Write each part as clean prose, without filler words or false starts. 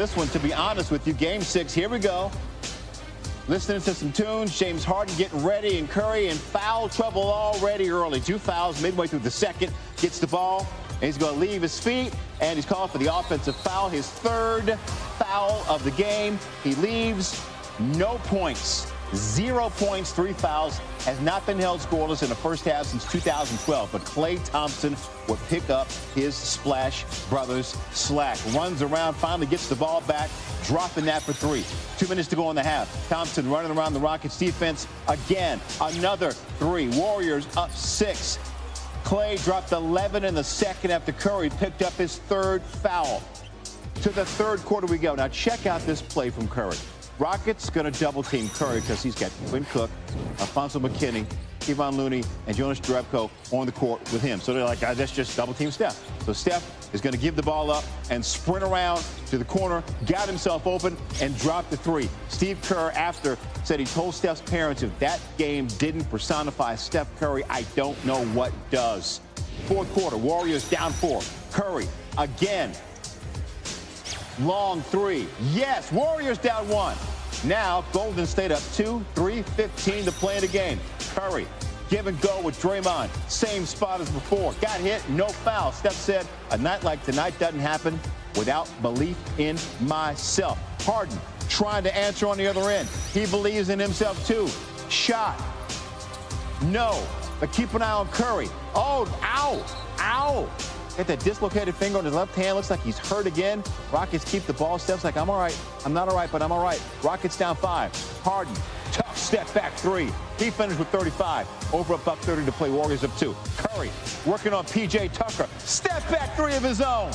this one, to be honest with you. Game 6, here we go. Listening to some tunes, James Harden getting ready, and Curry in foul trouble already early. 2 fouls midway through the second. Gets the ball, and he's going to leave his feet, and he's called for the offensive foul, his 3rd foul of the game. He leaves, no points. 0 points, 3 fouls, has not been held scoreless in the first half since 2012. But Klay Thompson would pick up his Splash Brothers slack. Runs around, finally gets the ball back, dropping that for 3. 2 minutes to go in the half. Thompson running around the Rockets defense again. Another 3. Warriors up 6. Klay dropped 11 in the second after Curry picked up his 3rd foul. To the 3rd quarter we go. Now check out this play from Curry. Rockets going to double-team Curry because he's got Quinn Cook, Alfonso McKinney, Kevon Looney, and Jonas Jerebko on the court with him. So they're like, guys, let's just double-team Steph. So Steph is going to give the ball up and sprint around to the corner, got himself open, and dropped the 3. Steve Kerr, after, said he told Steph's parents, if that game didn't personify Steph Curry, I don't know what does. 4th quarter, Warriors down 4. Curry again. Long 3. Yes, Warriors down 1. Now, Golden State up 2, 3:15 to play in the game. Curry, give and go with Draymond. Same spot as before. Got hit, no foul. Steph said, a night like tonight doesn't happen without belief in myself. Harden trying to answer on the other end. He believes in himself too. Shot. No. But keep an eye on Curry. Oh, ow, ow. Got that dislocated finger on his left hand. Looks like he's hurt again. Rockets keep the ball. Steph's like, I'm all right. I'm not all right, but I'm all right. Rockets down 5. Harden, tough step back 3. He finished with 35. Over a $130 to play. Warriors up 2. Curry working on P.J. Tucker. Step back 3 of his own.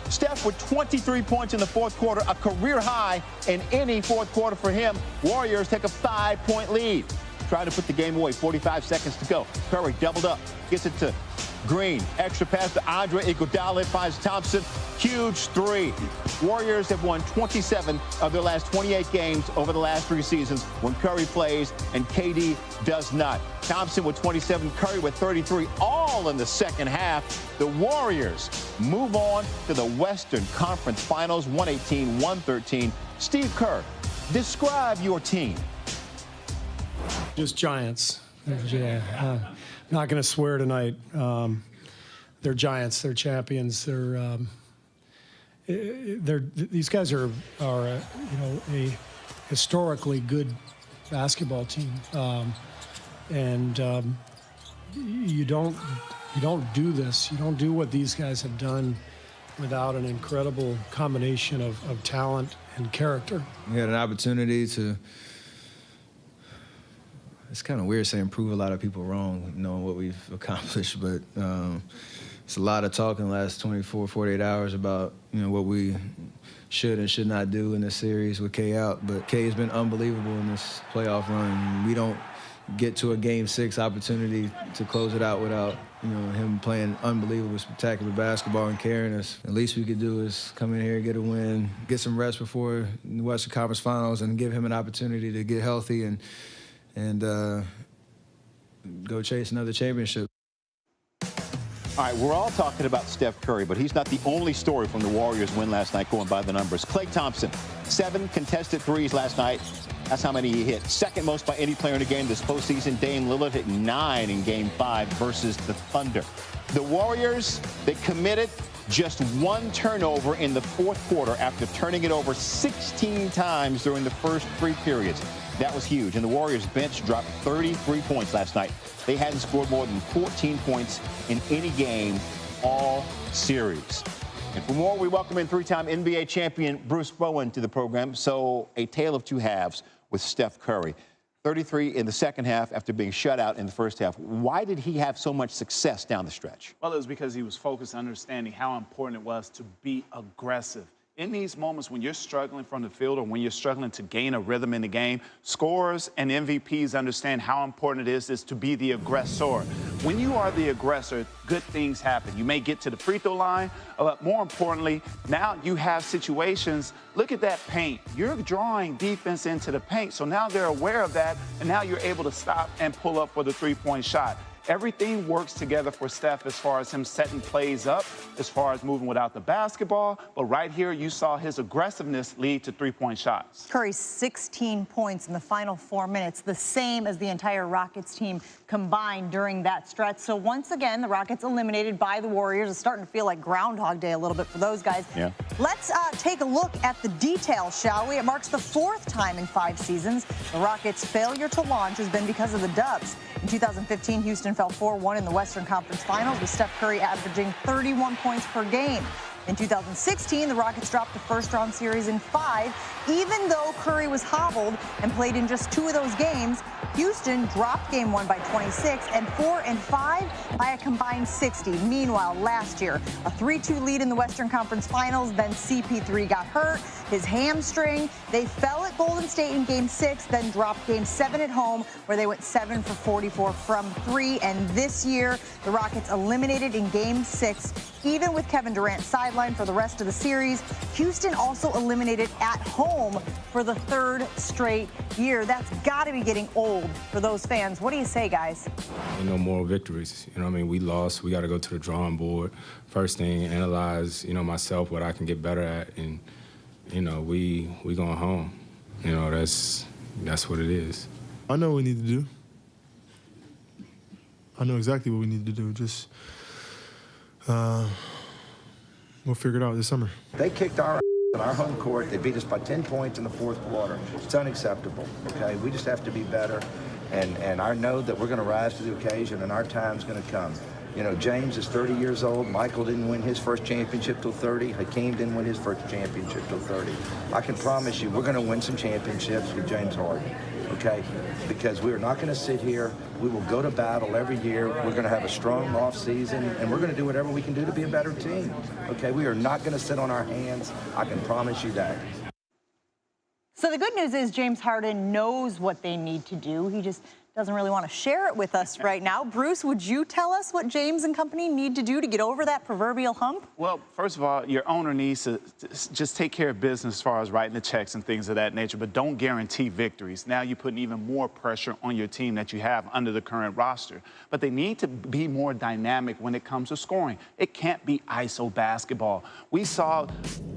Steph with 23 points in the 4th quarter, a career high in any 4th quarter for him. Warriors take a 5-point lead. Trying to put the game away. 45 seconds to go. Curry doubled up. Gets it to Green. Extra pass to Andre Iguodala. Finds Thompson. Huge 3. Warriors have won 27 of their last 28 games over the last 3 seasons when Curry plays and KD does not. Thompson with 27, Curry with 33, all in the second half. The Warriors move on to the Western Conference Finals, 118-113. Steve Kerr, describe your team. Just giants. Yeah, not going to swear tonight. They're giants. They're champions. These guys are a historically good basketball team, and you don't do this. You don't do what these guys have done without an incredible combination of talent and character. We had an opportunity to. It's kind of weird saying prove a lot of people wrong, knowing what we've accomplished, but it's a lot of talk in the last 24, 48 hours about, what we should and should not do in this series with K out. But K has been unbelievable in this playoff run. We don't get to a Game 6 opportunity to close it out without, him playing unbelievable, spectacular basketball and carrying us. The least we could do is come in here, get a win, get some rest before the Western Conference Finals, and give him an opportunity to get healthy and go chase another championship. All right, we're all talking about Steph Curry, but he's not the only story from the Warriors' win last night, going by the numbers. Klay Thompson, 7 contested threes last night. That's how many he hit. Second most by any player in the game this postseason. Dame Lillard hit 9 in Game 5 versus the Thunder. The Warriors, they committed just 1 turnover in the 4th quarter after turning it over 16 times during the first 3 periods. That was huge. And the Warriors bench dropped 33 points last night. They hadn't scored more than 14 points in any game all series. And for more, we welcome in 3-time NBA champion Bruce Bowen to the program. So a tale of 2 halves with Steph Curry. 33 in the second half after being shut out in the first half. Why did he have so much success down the stretch? Well, it was because he was focused on understanding how important it was to be aggressive. In these moments when you're struggling from the field or when you're struggling to gain a rhythm in the game, scorers and MVPs understand how important it is to be the aggressor. When you are the aggressor, good things happen. You may get to the free throw line, but more importantly, now you have situations. Look at that paint. You're drawing defense into the paint, so now they're aware of that, and now you're able to stop and pull up for the 3-point shot. Everything works together for Steph as far as him setting plays up, as far as moving without the basketball. But right here, you saw his aggressiveness lead to three-point shots. Curry's 16 points in the final 4 minutes, the same as the entire Rockets team combined during that stretch. So once again, the Rockets eliminated by the Warriors. It's starting to feel like Groundhog Day a little bit for those guys. Yeah. Let's take a look at the details, shall we? It marks the 4th time in 5 seasons the Rockets' failure to launch has been because of the dubs. In 2015, Houston fell 4-1 in the Western Conference Finals, with Steph Curry averaging 31 points per game. In 2016, the Rockets dropped the first-round series in 5. Even though Curry was hobbled and played in just 2 of those games, Houston dropped Game 1 by 26 and 4 and 5 by a combined 60. Meanwhile, last year, a 3-2 lead in the Western Conference Finals, then CP3 got hurt, his hamstring. They fell at Golden State in Game 6, then dropped Game 7 at home, where they went 7 for 44 from 3. And this year, the Rockets eliminated in Game 6, even with Kevin Durant sidelined for the rest of the series. Houston also eliminated at home for the 3rd straight year. That's got to be getting old for those fans. What do you say, guys? Ain't no moral victories. You know what I mean? We lost. We got to go to the drawing board. First thing, analyze, myself, what I can get better at. And, we going home. That's what it is. I know what we need to do. I know exactly what we need to do. Just, we'll figure it out this summer. They kicked our ass on our home court. They beat us by 10 points in the 4th quarter. It's unacceptable, okay? We just have to be better, and I know that we're going to rise to the occasion, and our time's going to come. James is 30 years old. Michael didn't win his first championship till 30. Hakeem didn't win his first championship till 30. I can promise you we're going to win some championships with James Harden, okay? Because we are not going to sit here. We will go to battle every year. We're going to have a strong off season, and we're going to do whatever we can do to be a better team, okay? We are not going to sit on our hands. I can promise you that. So the good news is James Harden knows what they need to do. He just doesn't really want to share it with us right now. Bruce, would you tell us what James and company need to do to get over that proverbial hump? Well, first of all, your owner needs to just take care of business as far as writing the checks and things of that nature, but don't guarantee victories. Now you're putting even more pressure on your team that you have under the current roster. But they need to be more dynamic when it comes to scoring. It can't be ISO basketball. We saw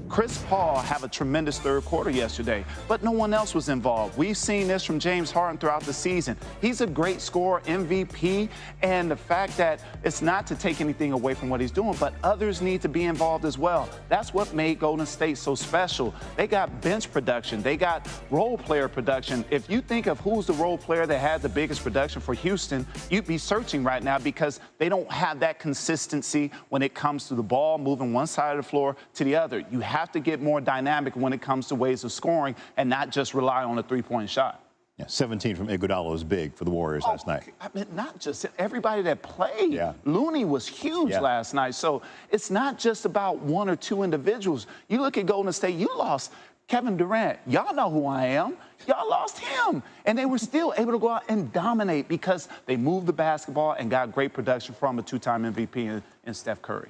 Chris Paul have a tremendous 3rd quarter yesterday, but no one else was involved. We've seen this from James Harden throughout the season. He's a great scorer, MVP, and the fact that it's not to take anything away from what he's doing, but others need to be involved as well. That's what made Golden State so special. They got bench production. They got role player production. If you think of who's the role player that had the biggest production for Houston, you'd be searching right now, because they don't have that consistency when it comes to the ball moving one side of the floor to the other. You have to get more dynamic when it comes to ways of scoring and not just rely on a 3-point shot. Yeah, 17 from Iguodala was big for the Warriors last night. I mean, not just everybody that played. Yeah. Looney was huge last night. So it's not just about 1 or 2 individuals. You look at Golden State, you lost Kevin Durant. Y'all know who I am. Y'all lost him. And they were still able to go out and dominate because they moved the basketball and got great production from a 2-time MVP in Steph Curry.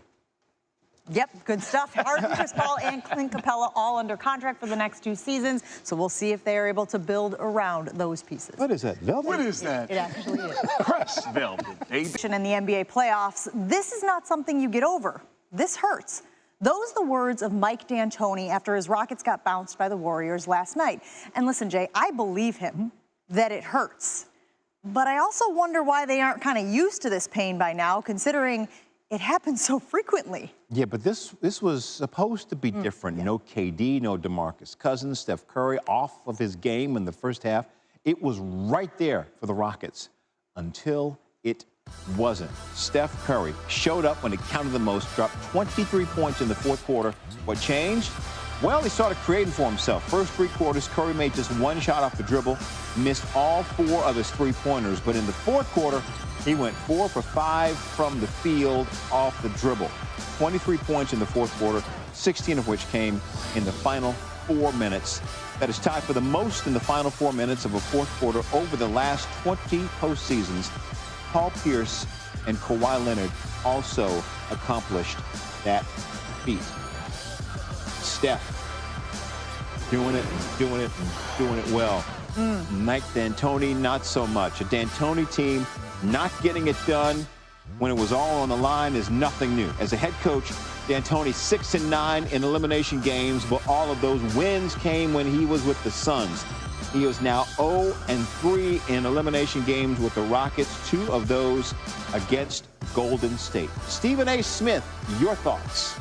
Yep, good stuff. Harden, Chris Paul, and Clint Capella all under contract for the next 2 seasons. So we'll see if they are able to build around those pieces. What is that, velvet? What is that? It actually is. Crushed velvet, baby. In the NBA playoffs, this is not something you get over. This hurts. Those are the words of Mike D'Antoni after his Rockets got bounced by the Warriors last night. And listen, Jay, I believe him that it hurts. But I also wonder why they aren't kind of used to this pain by now, considering it happens so frequently. Yeah, but this was supposed to be different. No KD, no DeMarcus Cousins, Steph Curry off of his game in the first half. It was right there for the Rockets until it wasn't. Steph Curry showed up when it counted the most, dropped 23 points in the 4th quarter. What changed? Well, he started creating for himself. First 3 quarters, Curry made just 1 shot off the dribble, missed all 4 of his 3-pointers. But in the 4th quarter, he went 4 for 5 from the field off the dribble. 23 points in the 4th quarter, 16 of which came in the final 4 minutes. That is tied for the most in the final 4 minutes of a 4th quarter over the last 20 postseasons. Paul Pierce and Kawhi Leonard also accomplished that feat. Steph doing it well. Mike D'Antoni, not so much. A D'Antoni team not getting it done when it was all on the line is nothing new. As a head coach, D'Antoni 6-9 in elimination games, but all of those wins came when he was with the Suns. He is now 0-3 in elimination games with the Rockets, 2 of those against Golden State. Stephen A. Smith, your thoughts?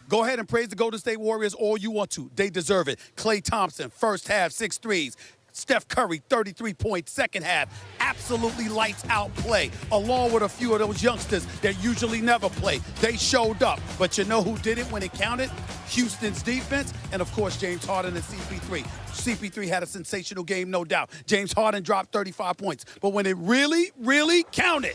Go ahead and praise the Golden State Warriors all you want to. They deserve it. Klay Thompson, first half, 6 threes. Steph Curry, 33-point second half. Absolutely lights out play, along with a few of those youngsters that usually never play. They showed up. But you know who did it when it counted? Houston's defense, and of course, James Harden and CP3. CP3 had a sensational game, no doubt. James Harden dropped 35 points. But when it really, really counted,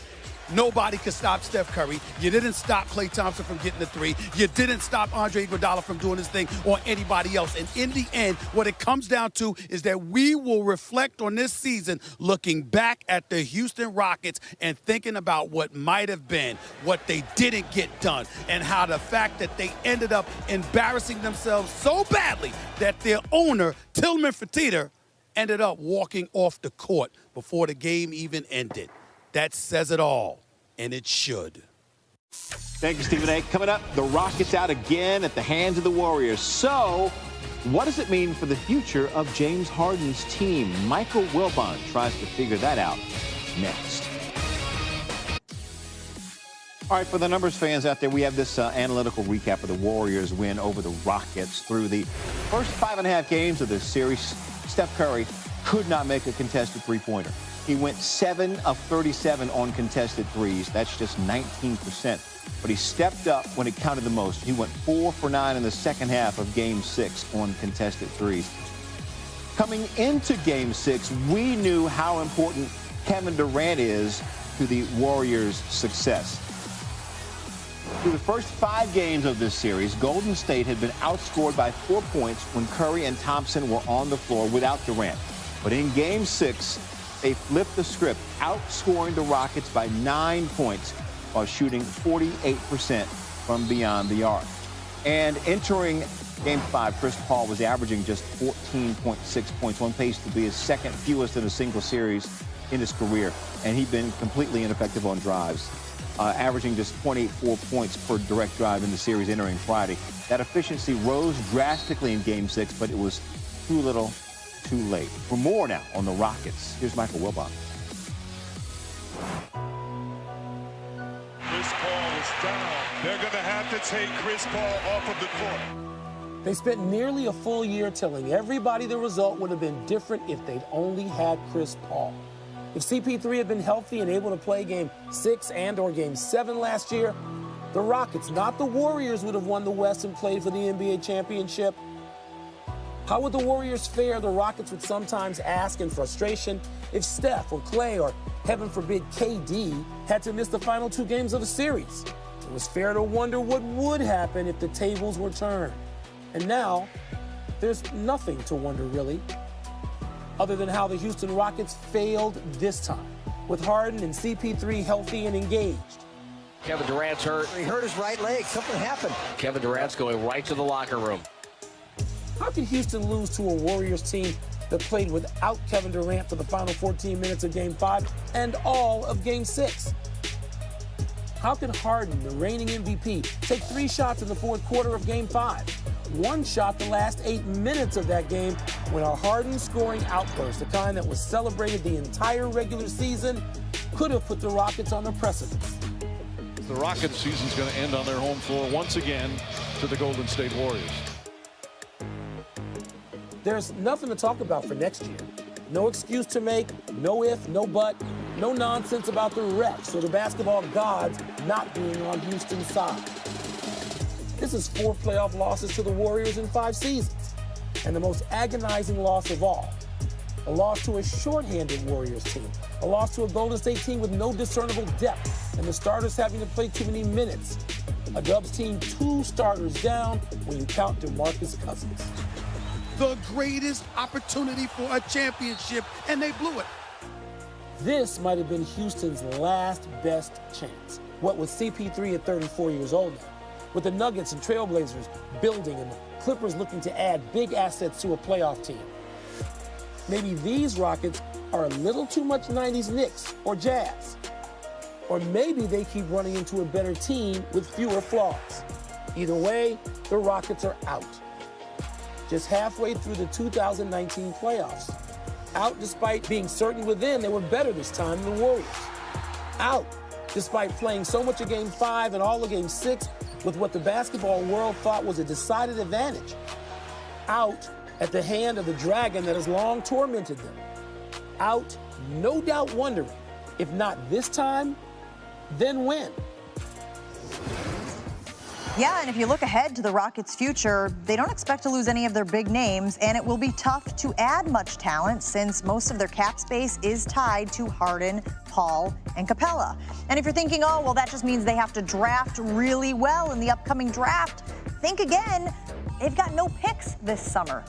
nobody could stop Steph Curry. You didn't stop Klay Thompson from getting the 3. You didn't stop Andre Iguodala from doing his thing or anybody else. And in the end, what it comes down to is that we will reflect on this season looking back at the Houston Rockets and thinking about what might have been, what they didn't get done, and how the fact that they ended up embarrassing themselves so badly that their owner, Tillman Fertitta, ended up walking off the court before the game even ended. That says it all, and it should. Thank you, Stephen A. Coming up, the Rockets out again at the hands of the Warriors. So, what does it mean for the future of James Harden's team? Michael Wilbon tries to figure that out next. All right, for the numbers fans out there, we have this analytical recap of the Warriors' win over the Rockets. Through the first 5.5 games of this series, Steph Curry could not make a contested three-pointer. He went 7 of 37 on contested threes. That's just 19%. But he stepped up when it counted the most. He went 4 for 9 in the second half of Game 6 on contested threes. Coming into Game 6, we knew how important Kevin Durant is to the Warriors' success. Through the first 5 games of this series, Golden State had been outscored by 4 points when Curry and Thompson were on the floor without Durant. But in Game 6, they flipped the script, outscoring the Rockets by 9 points while shooting 48% from beyond the arc. And entering Game 5, Chris Paul was averaging just 14.6 points, on pace to be his second fewest in a single series in his career. And he'd been completely ineffective on drives, averaging just 0.84 points per direct drive in the series entering Friday. That efficiency rose drastically in Game 6, but it was too little, too late. For more now on the Rockets, here's Michael Wilbon. Chris Paul is down. They're going to have to take Chris Paul off of the court. They spent nearly a full year telling everybody the result would have been different if they'd only had Chris Paul. If CP3 had been healthy and able to play Game 6 and or Game 7 last year, the Rockets, not the Warriors, would have won the West and played for the NBA championship. How would the Warriors fare, the Rockets would sometimes ask in frustration, if Steph or Klay or, heaven forbid, KD had to miss the final 2 games of a series? It was fair to wonder what would happen if the tables were turned. And now, there's nothing to wonder, really, other than how the Houston Rockets failed this time, with Harden and CP3 healthy and engaged. Kevin Durant's hurt. He hurt his right leg. Something happened. Kevin Durant's going right to the locker room. How could Houston lose to a Warriors team that played without Kevin Durant for the final 14 minutes of Game 5 and all of Game 6? How could Harden, the reigning MVP, take 3 shots in the fourth quarter of Game 5? 1 shot the last 8 minutes of that game when a Harden scoring outburst, the kind that was celebrated the entire regular season, could have put the Rockets on the precipice. The Rockets season's going to end on their home floor once again to the Golden State Warriors. There's nothing to talk about for next year. No excuse to make, no if, no but, no nonsense about the refs or the basketball gods not being on Houston's side. This is 4 playoff losses to the Warriors in 5 seasons, and the most agonizing loss of all, a loss to a shorthanded Warriors team, a loss to a Golden State team with no discernible depth, and the starters having to play too many minutes. A Dubs team 2 starters down when you count DeMarcus Cousins. The greatest opportunity for a championship, and they blew it. This might have been Houston's last best chance. What with CP3 at 34 years old now, with the Nuggets and Trailblazers building and the Clippers looking to add big assets to a playoff team. Maybe these Rockets are a little too much 90s Knicks or Jazz. Or maybe they keep running into a better team with fewer flaws. Either way, the Rockets are out. Just halfway through the 2019 playoffs. Out despite being certain within they were better this time than the Warriors. Out despite playing so much of Game 5 and all of Game 6 with what the basketball world thought was a decided advantage. Out at the hand of the dragon that has long tormented them. Out, no doubt wondering, if not this time, then when? Yeah, and if you look ahead to the Rockets' future, they don't expect to lose any of their big names, and it will be tough to add much talent since most of their cap space is tied to Harden, Paul, and Capella. And if you're thinking, oh, well, that just means they have to draft really well in the upcoming draft, think again. They've got no picks this summer.